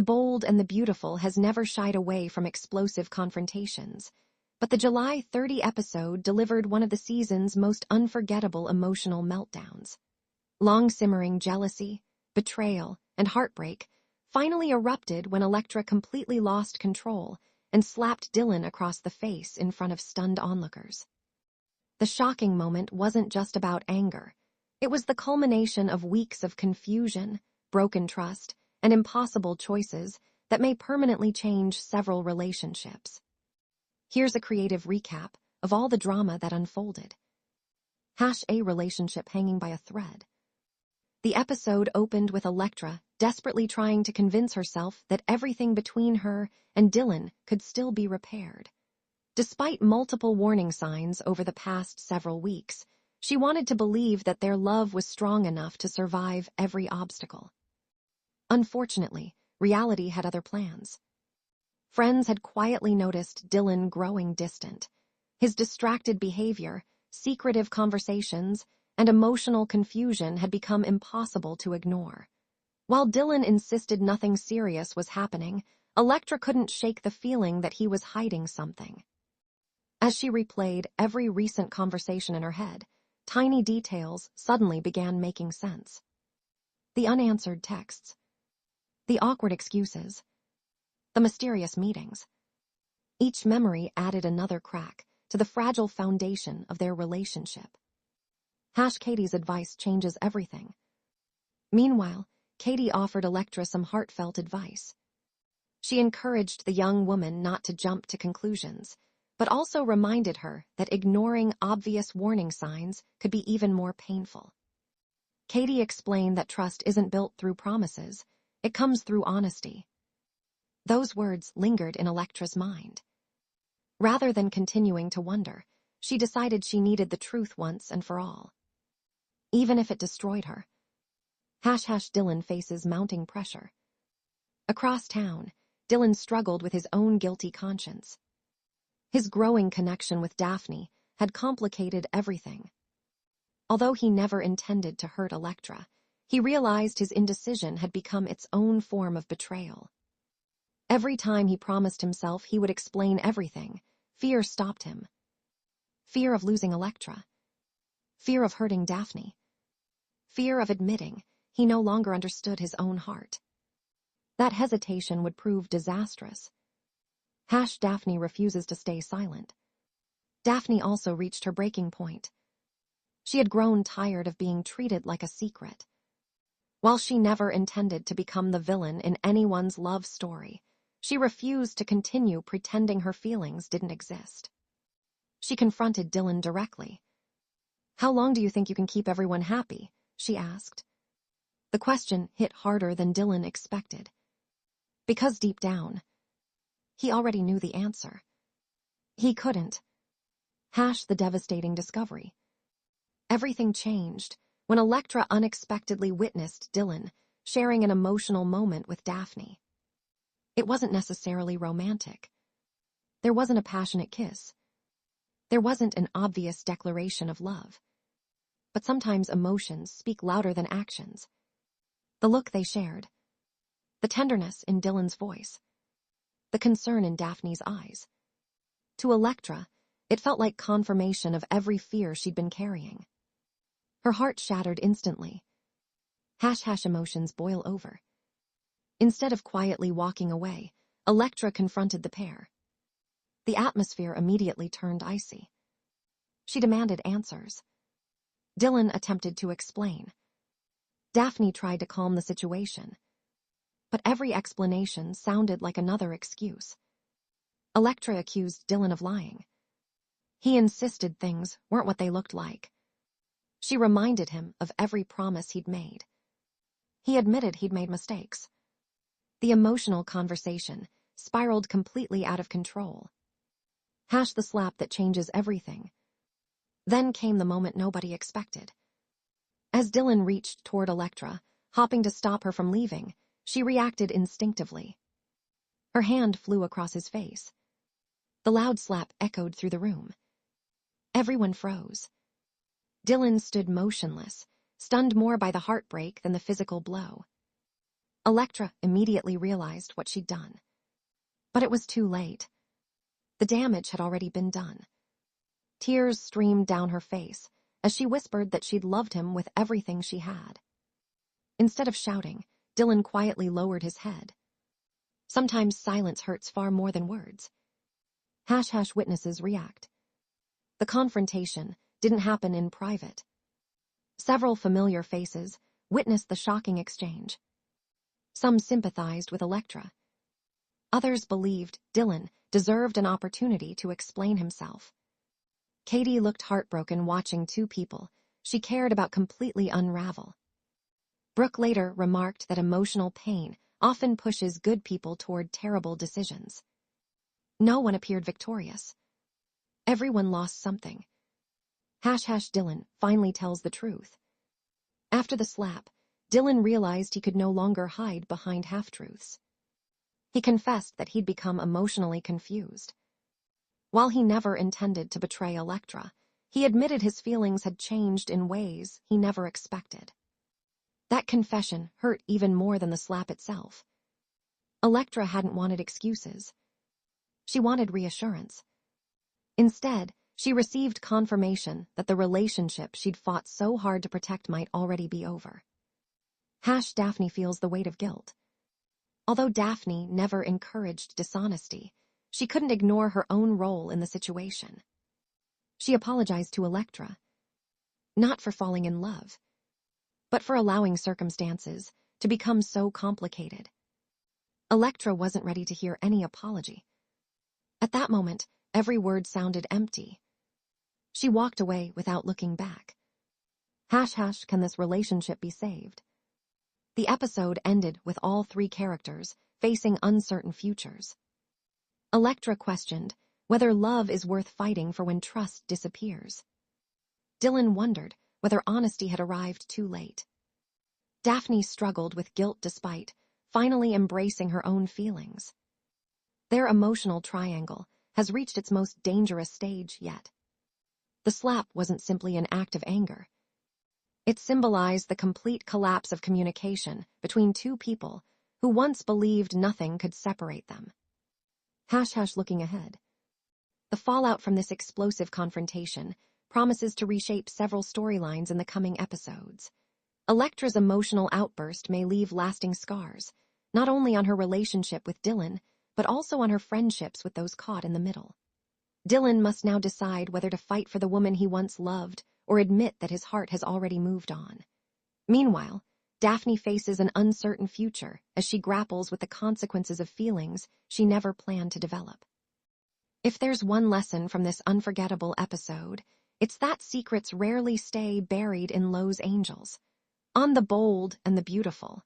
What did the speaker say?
The bold and the beautiful has never shied away from explosive confrontations, but the July 30 episode delivered one of the season's most unforgettable emotional meltdowns. Long-simmering jealousy, betrayal, and heartbreak finally erupted when Electra completely lost control and slapped Dylan across the face in front of stunned onlookers. The shocking moment wasn't just about anger. It was the culmination of weeks of confusion, broken trust, and impossible choices that may permanently change several relationships. Here's a creative recap of all the drama that unfolded. A relationship hanging by a thread. The episode opened with Electra desperately trying to convince herself that everything between her and Dylan could still be repaired. Despite multiple warning signs over the past several weeks, she wanted to believe that their love was strong enough to survive every obstacle. Unfortunately, reality had other plans. Friends had quietly noticed Dylan growing distant. His distracted behavior, secretive conversations, and emotional confusion had become impossible to ignore. While Dylan insisted nothing serious was happening, Electra couldn't shake the feeling that he was hiding something. As she replayed every recent conversation in her head, tiny details suddenly began making sense. The unanswered texts, the awkward excuses, the mysterious meetings. Each memory added another crack to the fragile foundation of their relationship. Katie's advice changes everything. Meanwhile, Katie offered Electra some heartfelt advice. She encouraged the young woman not to jump to conclusions, but also reminded her that ignoring obvious warning signs could be even more painful. Katie explained that trust isn't built through promises, it comes through honesty. Those words lingered in Electra's mind. Rather than continuing to wonder, she decided she needed the truth once and for all. Even if it destroyed her. Dylan faces mounting pressure. Across town, Dylan struggled with his own guilty conscience. His growing connection with Daphne had complicated everything. Although he never intended to hurt Electra, he realized his indecision had become its own form of betrayal. Every time he promised himself he would explain everything, fear stopped him. Fear of losing Electra. Fear of hurting Daphne. Fear of admitting he no longer understood his own heart. That hesitation would prove disastrous. Daphne refuses to stay silent. Daphne also reached her breaking point. She had grown tired of being treated like a secret. While she never intended to become the villain in anyone's love story, she refused to continue pretending her feelings didn't exist. She confronted Dylan directly. "How long do you think you can keep everyone happy?" she asked. The question hit harder than Dylan expected. Because deep down, he already knew the answer. He couldn't. The devastating discovery. Everything changed when Electra unexpectedly witnessed Dylan sharing an emotional moment with Daphne. It wasn't necessarily romantic. There wasn't a passionate kiss. There wasn't an obvious declaration of love. But sometimes emotions speak louder than actions. The look they shared, the tenderness in Dylan's voice, the concern in Daphne's eyes. To Electra, it felt like confirmation of every fear she'd been carrying. Her heart shattered instantly. Emotions boil over. Instead of quietly walking away, Electra confronted the pair. The atmosphere immediately turned icy. She demanded answers. Dylan attempted to explain. Daphne tried to calm the situation. But every explanation sounded like another excuse. Electra accused Dylan of lying. He insisted things weren't what they looked like. She reminded him of every promise he'd made. He admitted he'd made mistakes. The emotional conversation spiraled completely out of control. The slap that changes everything. Then came the moment nobody expected. As Dylan reached toward Electra, hopping to stop her from leaving, she reacted instinctively. Her hand flew across his face. The loud slap echoed through the room. Everyone froze. Dylan stood motionless, stunned more by the heartbreak than the physical blow. Electra immediately realized what she'd done. But it was too late. The damage had already been done. Tears streamed down her face as she whispered that she'd loved him with everything she had. Instead of shouting, Dylan quietly lowered his head. Sometimes silence hurts far more than words. # witnesses react. The confrontation didn't happen in private. Several familiar faces witnessed the shocking exchange. Some sympathized with Electra. Others believed Dylan deserved an opportunity to explain himself. Katie looked heartbroken watching two people she cared about completely unravel. Brooke later remarked that emotional pain often pushes good people toward terrible decisions. No one appeared victorious. Everyone lost something. # Dylan finally tells the truth. After the slap, Dylan realized he could no longer hide behind half-truths. He confessed that he'd become emotionally confused. While he never intended to betray Electra, he admitted his feelings had changed in ways he never expected. That confession hurt even more than the slap itself. Electra hadn't wanted excuses. She wanted reassurance. Instead, she received confirmation that the relationship she'd fought so hard to protect might already be over. # Daphne feels the weight of guilt. Although Daphne never encouraged dishonesty, she couldn't ignore her own role in the situation. She apologized to Electra, not for falling in love, but for allowing circumstances to become so complicated. Electra wasn't ready to hear any apology. At that moment, every word sounded empty. She walked away without looking back. # Can this relationship be saved? The episode ended with all three characters facing uncertain futures. Electra questioned whether love is worth fighting for when trust disappears. Dylan wondered whether honesty had arrived too late. Daphne struggled with guilt despite finally embracing her own feelings. Their emotional triangle has reached its most dangerous stage yet. The slap wasn't simply an act of anger. It symbolized the complete collapse of communication between two people who once believed nothing could separate them. # looking ahead. The fallout from this explosive confrontation promises to reshape several storylines in the coming episodes. Electra's emotional outburst may leave lasting scars, not only on her relationship with Dylan, but also on her friendships with those caught in the middle. Dylan must now decide whether to fight for the woman he once loved or admit that his heart has already moved on. Meanwhile, Daphne faces an uncertain future as she grapples with the consequences of feelings she never planned to develop. If there's one lesson from this unforgettable episode, it's that secrets rarely stay buried in Lowe's angels. On the bold and the beautiful,